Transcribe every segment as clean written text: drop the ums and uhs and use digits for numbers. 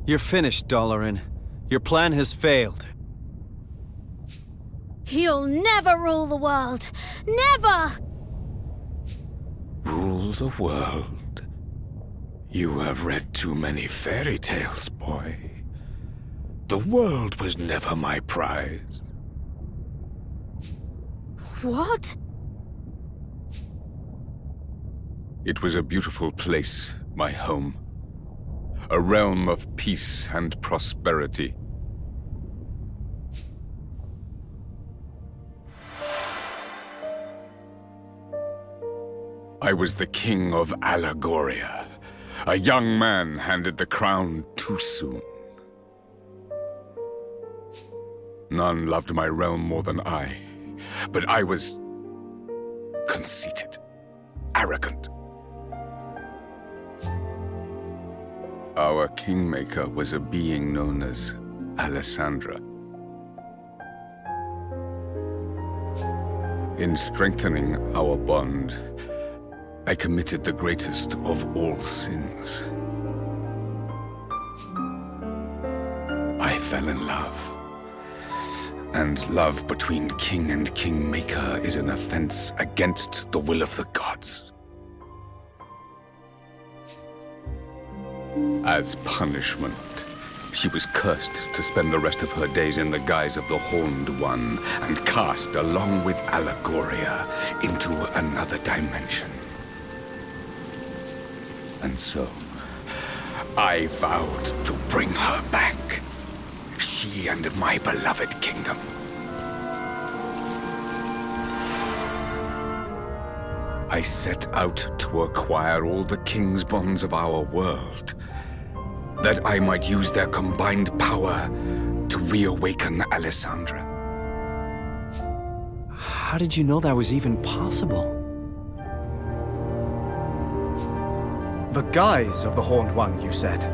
You're finished, Dalaran. Your plan has failed. You'll never rule the world. Never! Rule the world? You have read too many fairy tales, boy. The world was never my prize. What? It was a beautiful place, my home. A realm of peace and prosperity. I was the king of Allegoria. A young man handed the crown too soon. None loved my realm more than I, but I was conceited, arrogant. Our kingmaker was a being known as Alessandra. In strengthening our bond, I committed the greatest of all sins. I fell in love. And love between king and kingmaker is an offense against the will of the gods. As punishment, she was cursed to spend the rest of her days in the guise of the Horned One and cast along with Allegoria into another dimension. And so, I vowed to bring her back. She and my beloved kingdom. I set out to acquire all the king's bonds of our world, that I might use their combined power to reawaken Alessandra. How did you know that was even possible? The guise of the Horned One, you said.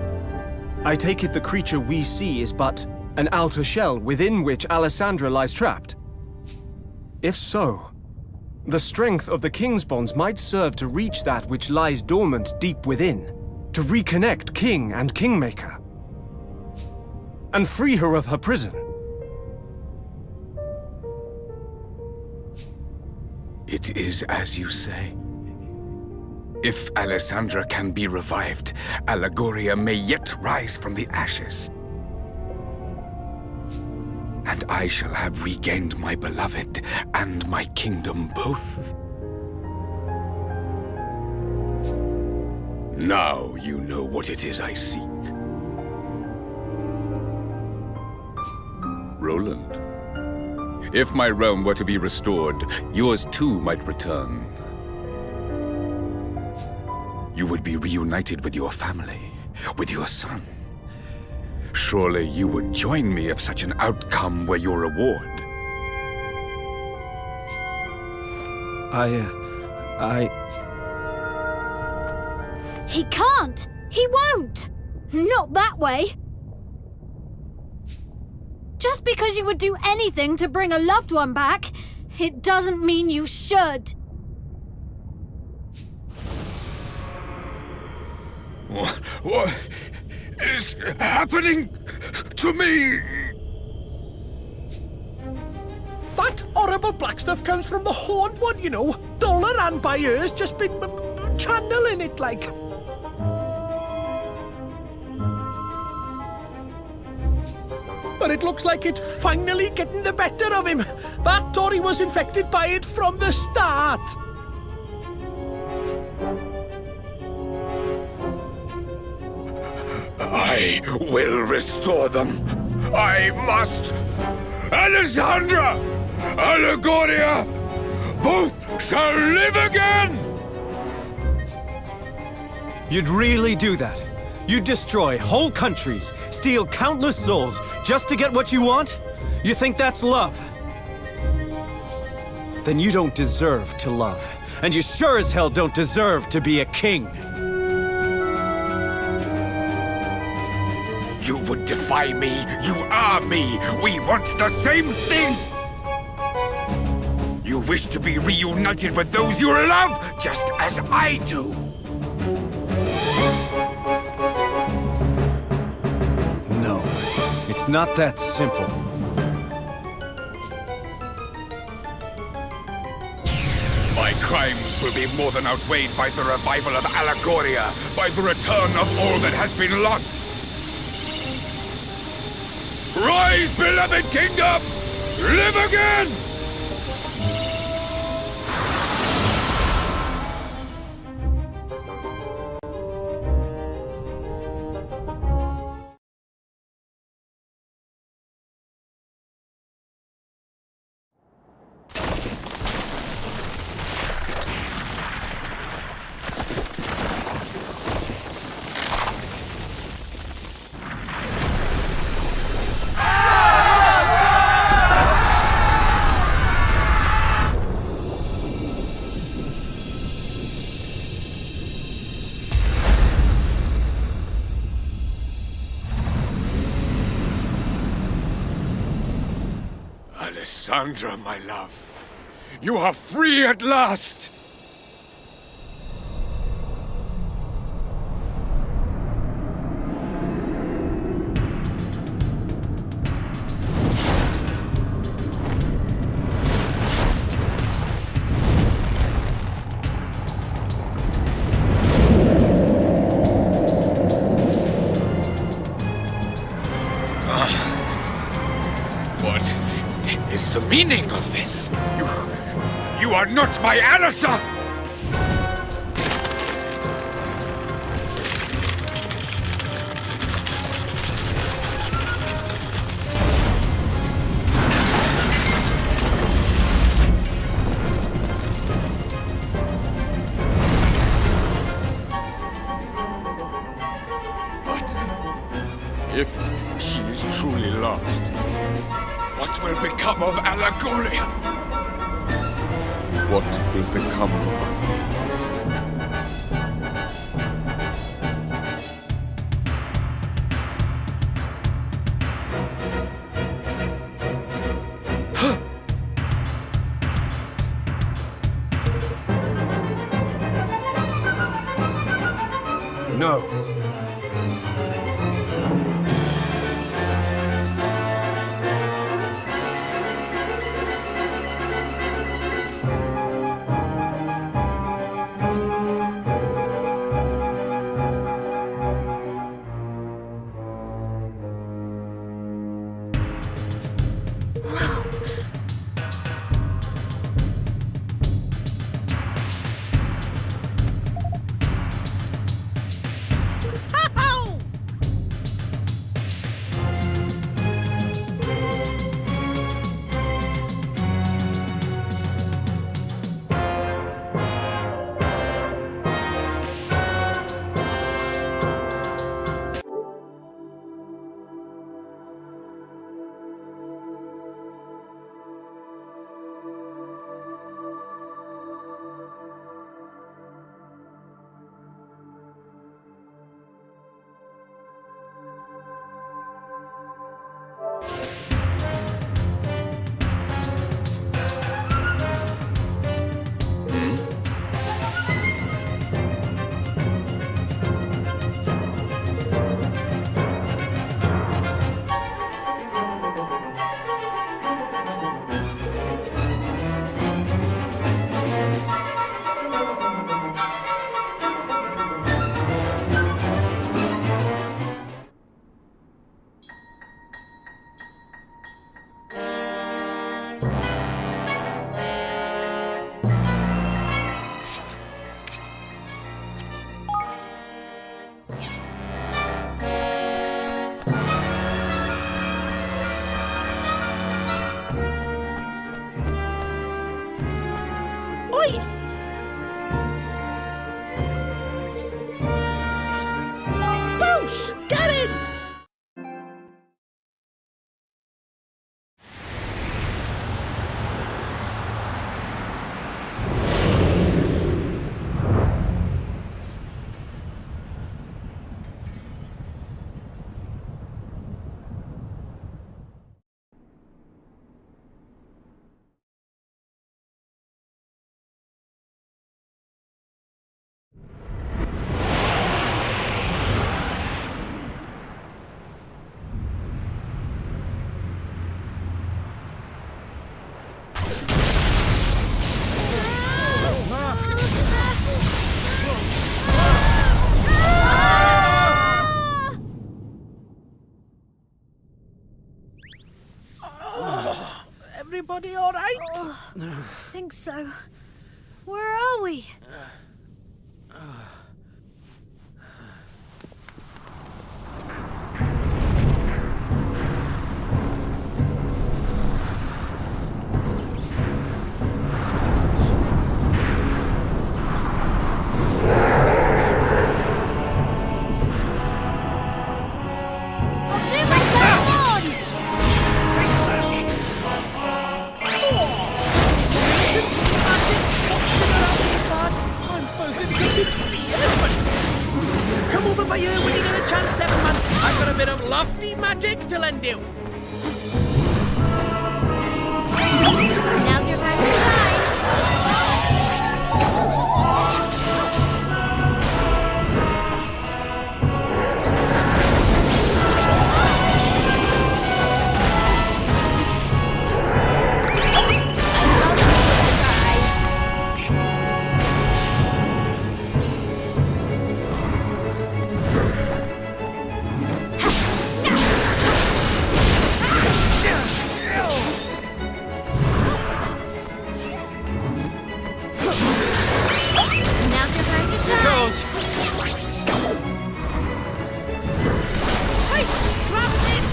I take it the creature we see is but an outer shell within which Alessandra lies trapped. If so, the strength of the King's bonds might serve to reach that which lies dormant deep within, to reconnect King and Kingmaker, and free her of her prison. It is as you say. If Alessandra can be revived, Allegoria may yet rise from the ashes. And I shall have regained my beloved and my kingdom both. Now you know what it is I seek. Roland, if my realm were to be restored, yours too might return. You would be reunited with your family, with your son. Surely you would join me if such an outcome were your reward. He can't! He won't! Not that way! Just because you would do anything to bring a loved one back, it doesn't mean you should. What is happening to me? That horrible black stuff comes from the Horned One, you know. Dalaran by ears just been channeling it like. But it looks like it's finally getting the better of him. That or he was infected by it from the start. I will restore them. I must. Alessandra! Allegoria! Both shall live again! You'd really do that? You'd destroy whole countries, steal countless souls, just to get what you want? You think that's love? Then you don't deserve to love. And you sure as hell don't deserve to be a king. You would defy me. You are me. We want the same thing. You wish to be reunited with those you love, just as I do. not that simple. My crimes will be more than outweighed by the revival of Allegoria, by the return of all that has been lost. Rise, beloved kingdom! Live again! Alessandra, my love, you are free at last! What is the meaning of this? You are not my Alissa! But if she is truly lost, what will become of Allegoria? What will become of me? No. Everybody all right? I think so. Where are we? Come over by here when you get a chance, 7-man. I've got a bit of lofty magic to lend you. Now's your time to shine. Now's your time to shine. Goes. Hey, grab this.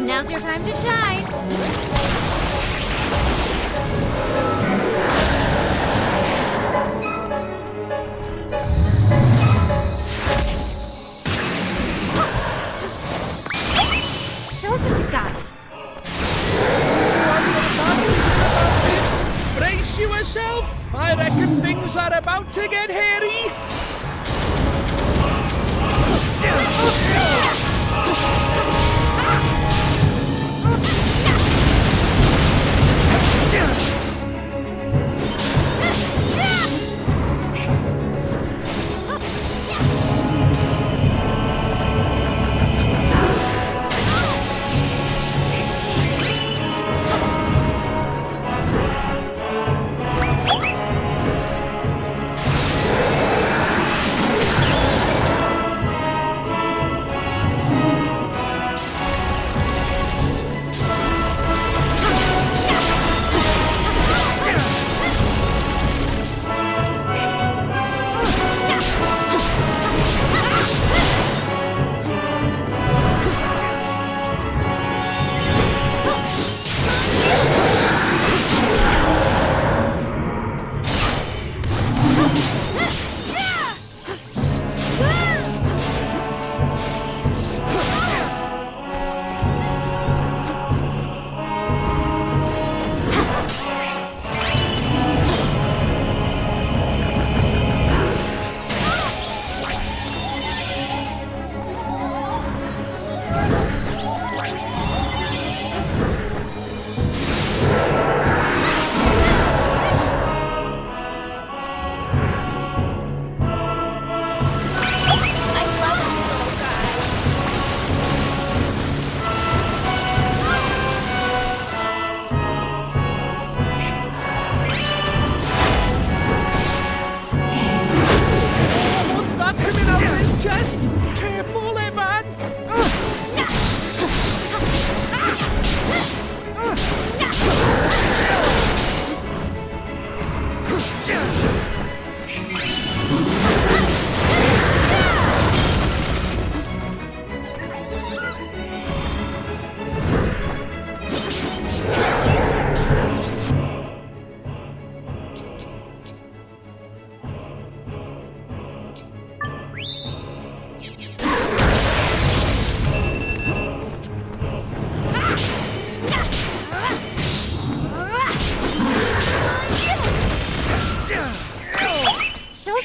Now's your time to shine. Show us what you got. Brace yourself. I reckon things are about to get hairy.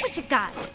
us what you got.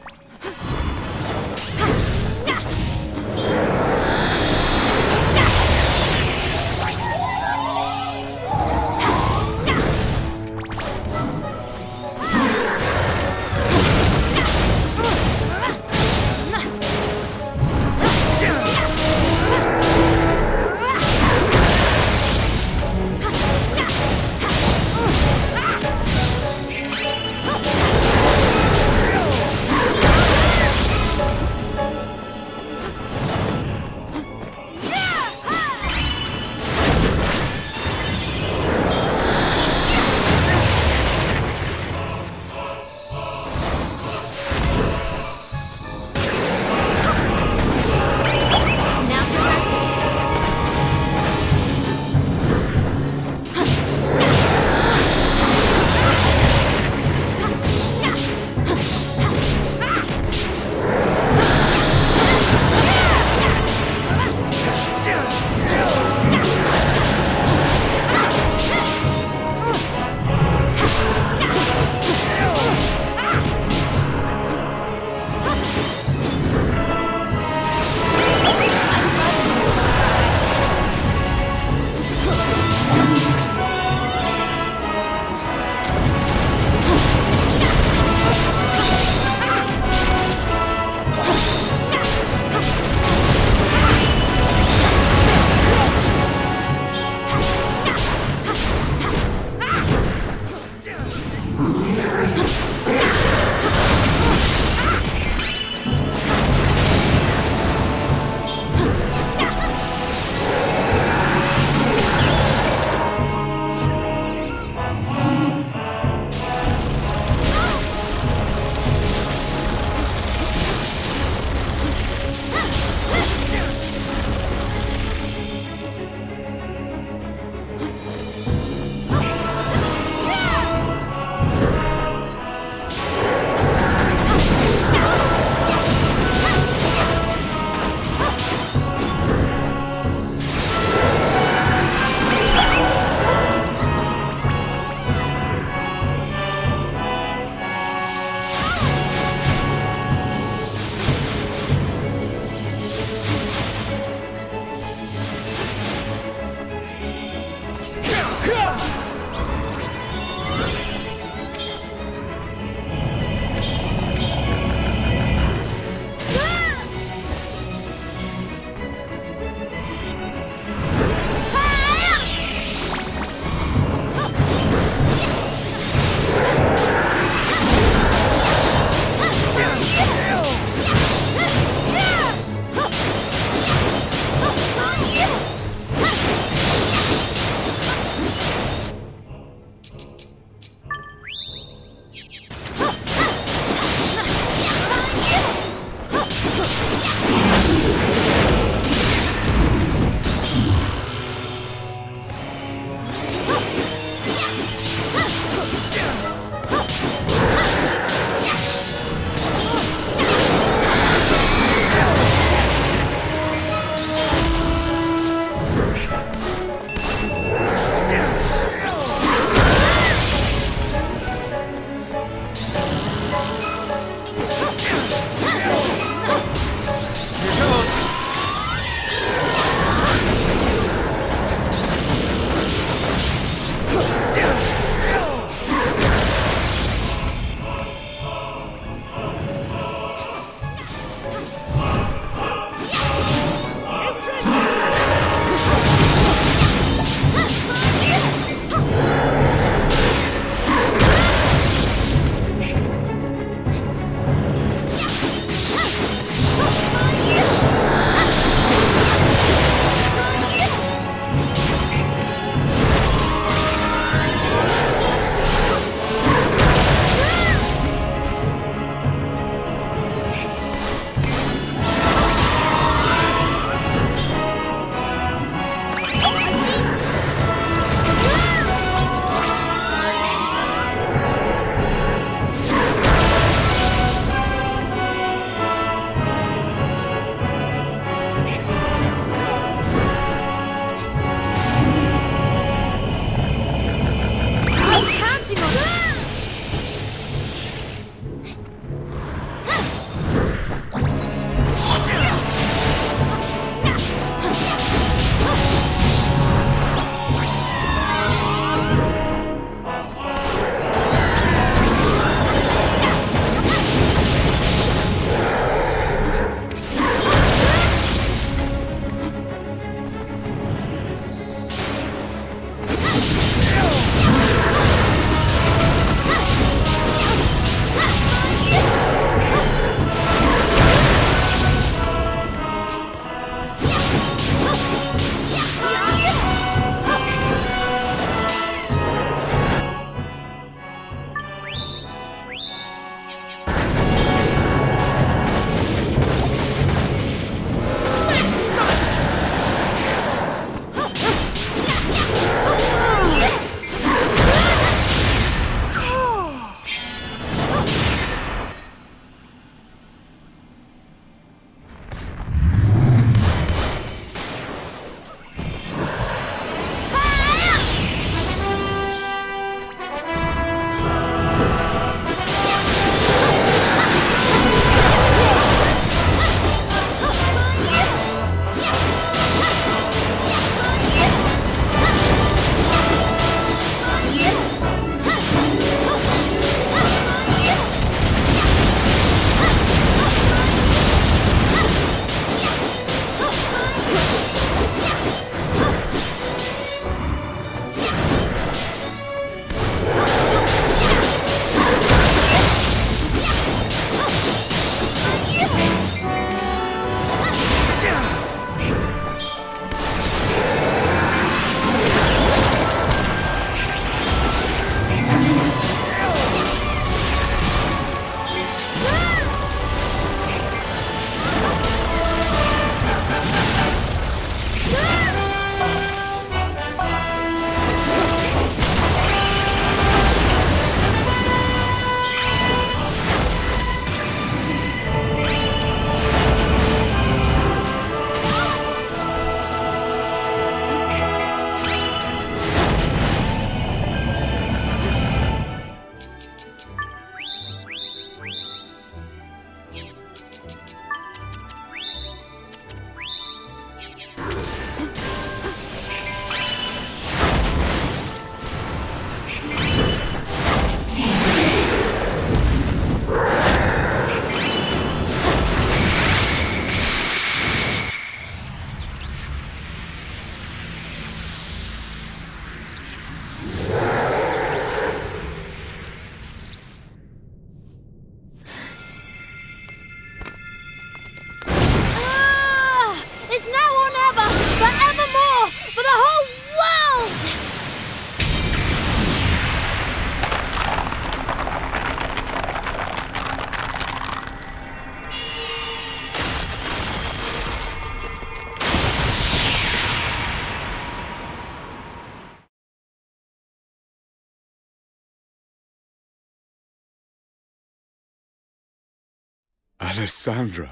Alessandra,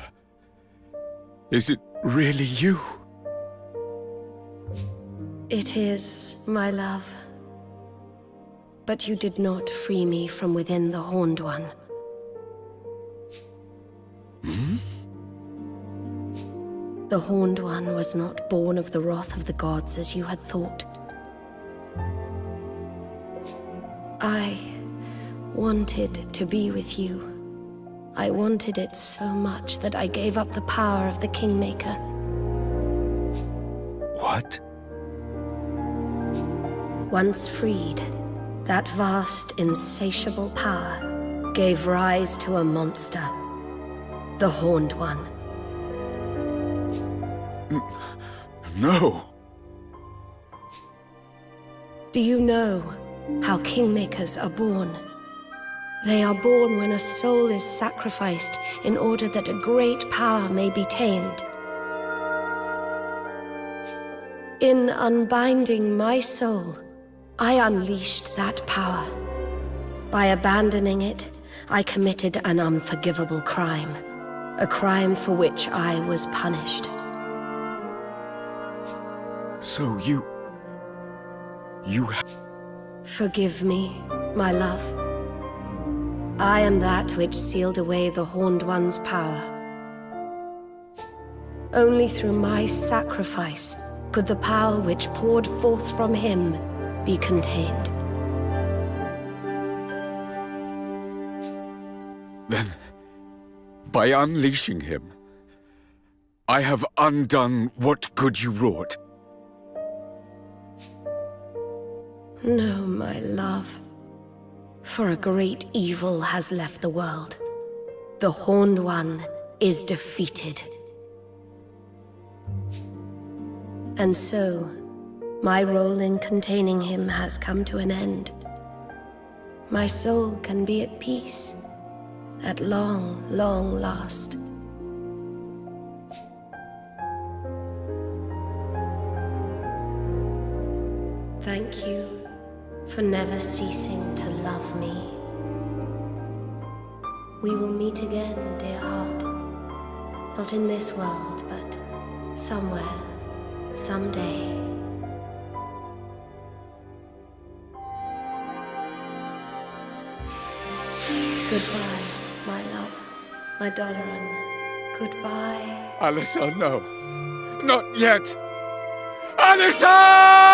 is it really you? It is, my love. But you did not free me from within the Horned One. The Horned One was not born of the wrath of the gods as you had thought. I wanted to be with you. I wanted it so much that I gave up the power of the Kingmaker. What? Once freed, that vast, insatiable power gave rise to a monster. The Horned One. No. Do you know how Kingmakers are born? They are born when a soul is sacrificed in order that a great power may be tamed. In unbinding my soul, I unleashed that power. By abandoning it, I committed an unforgivable crime. A crime for which I was punished. So you Forgive me, my love. I am that which sealed away the Horned One's power. Only through my sacrifice could the power which poured forth from him be contained. Then, by unleashing him, I have undone what good you wrought. No, my love. For a great evil has left the world. The Horned One is defeated. And so, my role in containing him has come to an end. My soul can be at peace, at long, long last. Thank you for never ceasing to love me. We will meet again, dear heart. Not in this world, but somewhere, someday. Goodbye, my love, my darling. Goodbye. Alyssa, no. Not yet. Alyssa!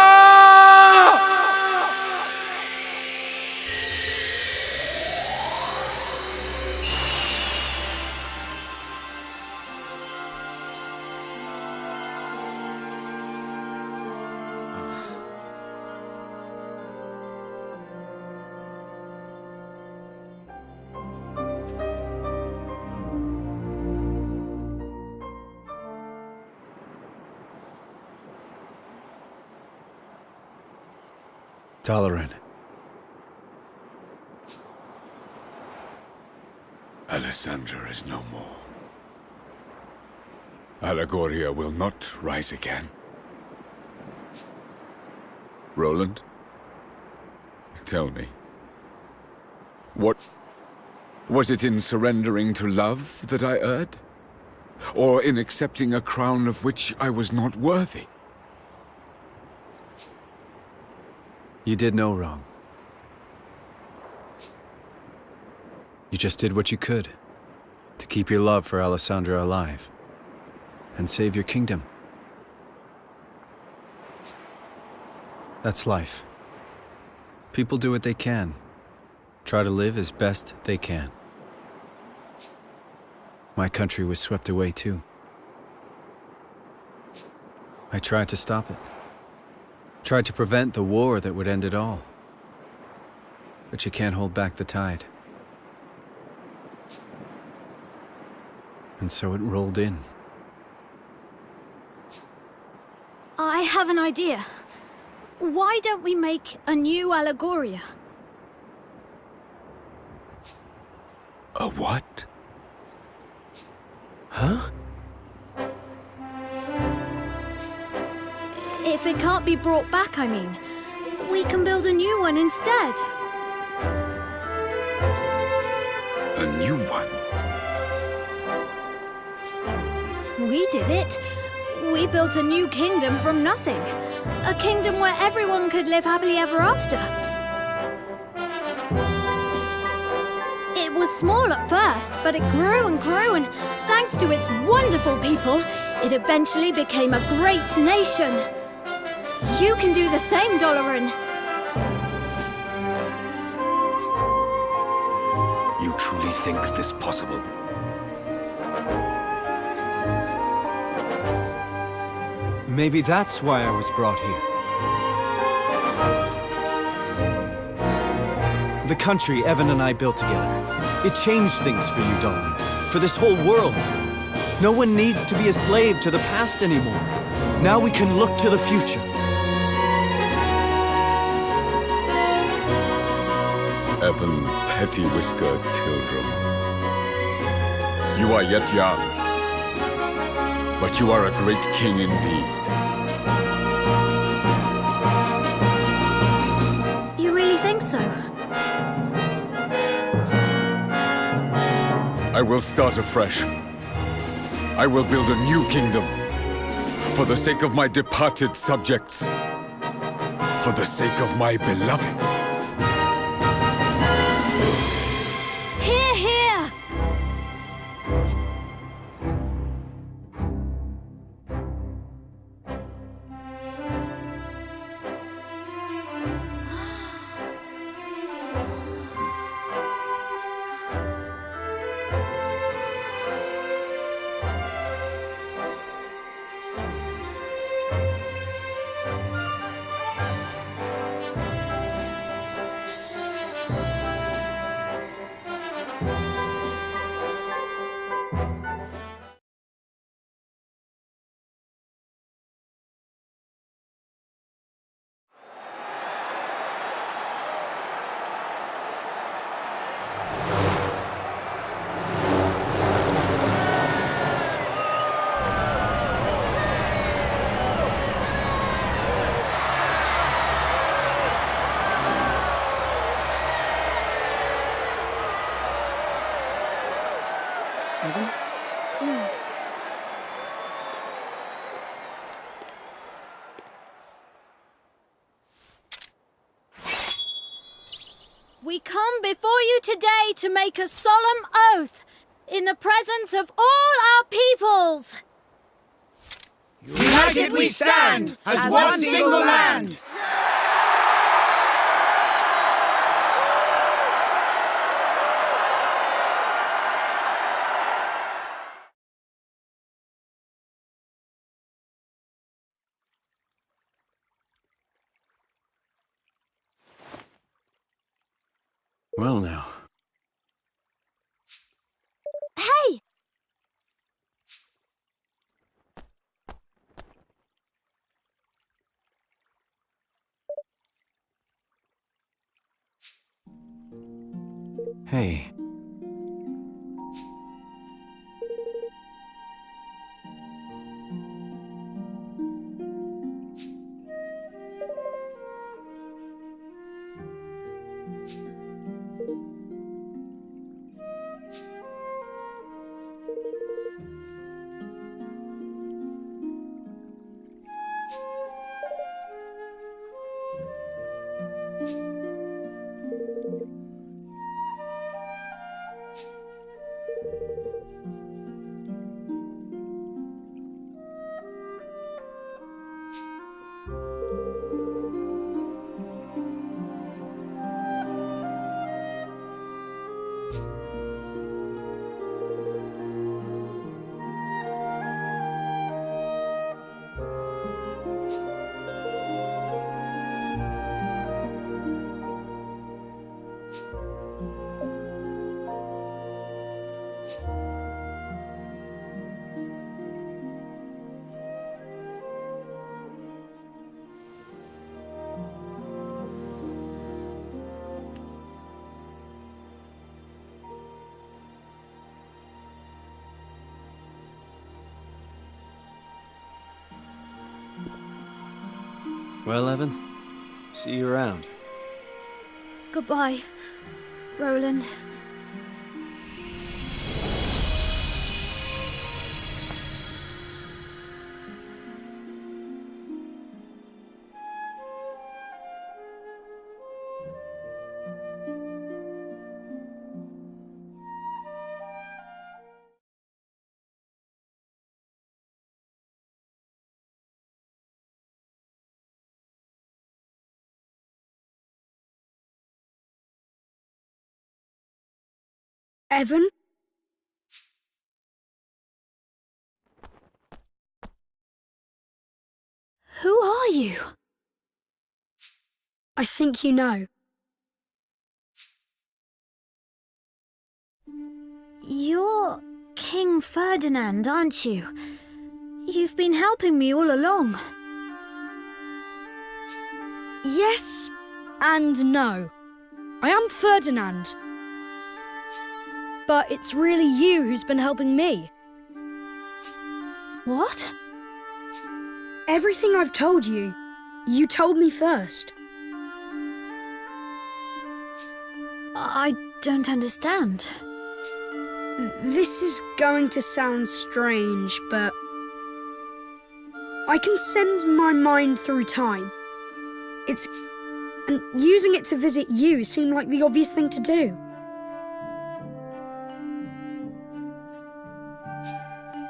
Dalaran. Alessandra is no more. Allegoria will not rise again. Roland, tell me, what was it in surrendering to love that I erred? Or in accepting a crown of which I was not worthy? You did no wrong. You just did what you could to keep your love for Alessandra alive and save your kingdom. That's life. People do what they can, try to live as best they can. My country was swept away too. I tried to stop it. Tried to prevent the war that would end it all. But you can't hold back the tide. And so it rolled in. I have an idea. Why don't we make a new Allegoria? A what? Huh? If it can't be brought back, I mean, we can build a new one instead. A new one? We did it. We built a new kingdom from nothing. A kingdom where everyone could live happily ever after. It was small at first, but it grew and grew, and thanks to its wonderful people, it eventually became a great nation. You can do the same, Doloran. You truly think this possible? Maybe that's why I was brought here. The country Evan and I built together. It changed things for you, Dolan. For this whole world. No one needs to be a slave to the past anymore. Now we can look to the future. Evan Petty Whisker Tildrum. You are yet young, but you are a great king indeed. You really think so? I will start afresh. I will build a new kingdom. For the sake of my departed subjects. For the sake of my beloved. Hear, hear! Evan? We come before you today to make a solemn oath in the presence of all our peoples. United we stand as one single land. Well now. Hey! Hey. Well, Evan, see you around. Goodbye, Roland. Evan? Who are you? I think you know. You're King Ferdinand, aren't you? You've been helping me all along. Yes and no. I am Ferdinand. But it's really you who's been helping me. What? Everything I've told you, you told me first. I don't understand. This is going to sound strange, but I can send my mind through time. And using it to visit you seemed like the obvious thing to do.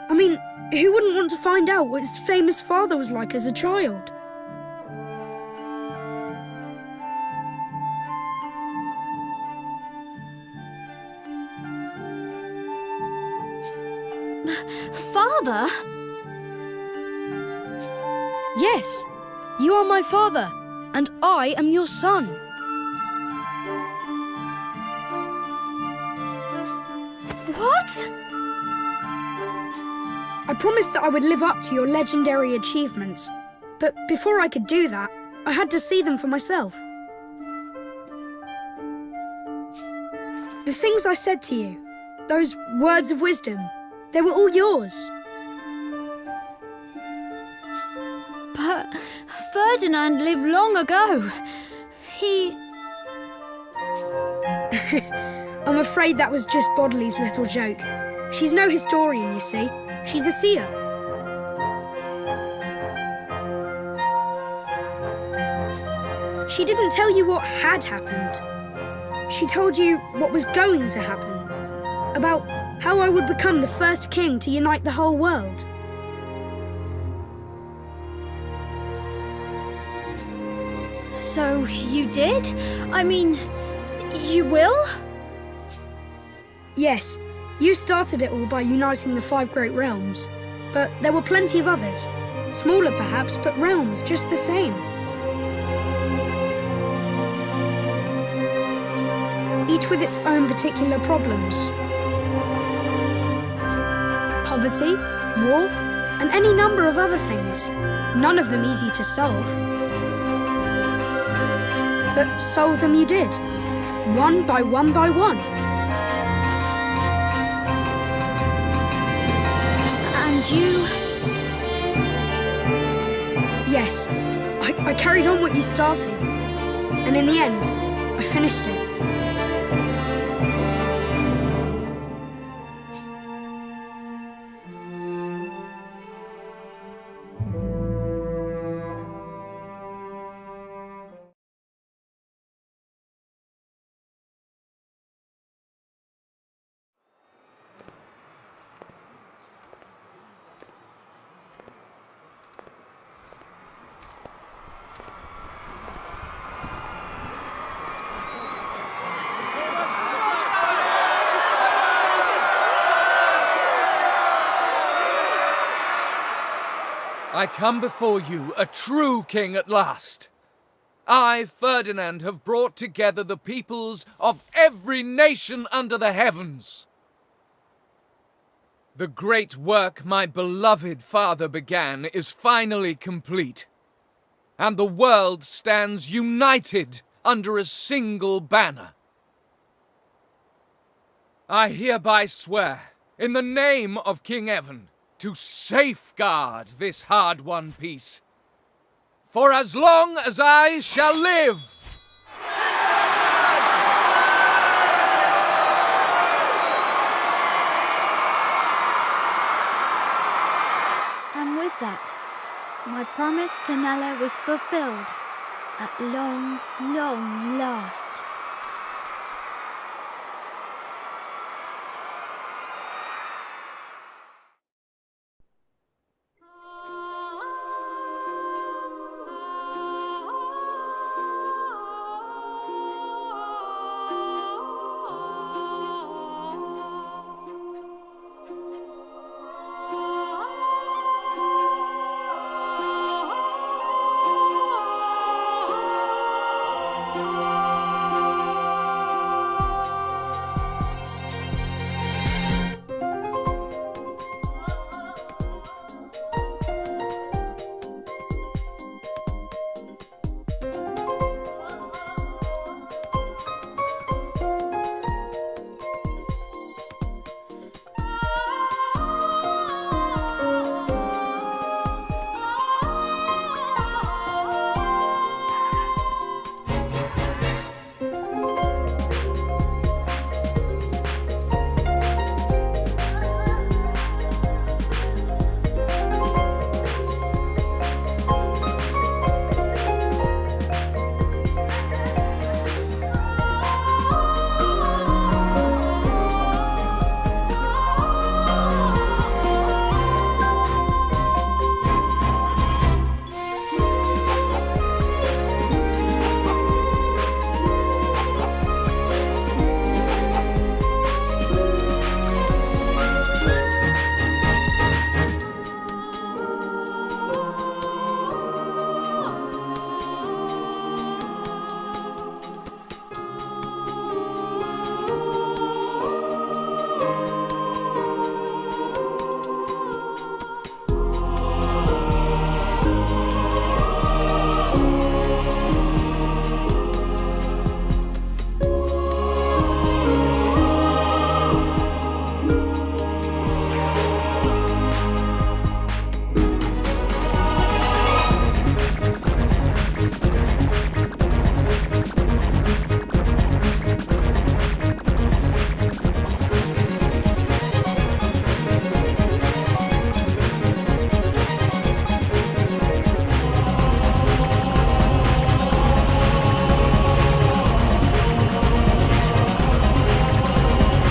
I mean, who wouldn't want to find out what his famous father was like as a child? Father? Yes, you are my father, and I am your son. What? I promised that I would live up to your legendary achievements, but before I could do that, I had to see them for myself. The things I said to you, those words of wisdom, they were all yours. But Ferdinand lived long ago. I'm afraid that was just Bodley's little joke. She's no historian, you see. She's a seer. She didn't tell you what had happened. She told you what was going to happen. About how I would become the first king to unite the whole world. So you did? I mean, you will? Yes, you started it all by uniting the 5 great realms. But there were plenty of others. Smaller perhaps, but realms just the same. Each with its own particular problems. Poverty, war, and any number of other things. None of them easy to solve. But solve them you did. One by one by one. And you? Yes, I carried on what you started. And in the end, I finished it. I come before you, a true king at last. I, Ferdinand, have brought together the peoples of every nation under the heavens. The great work my beloved father began is finally complete, and the world stands united under a single banner. I hereby swear, in the name of King Evan, to safeguard this hard-won peace, for as long as I shall live. And with that, my promise to Nella was fulfilled at long, long last.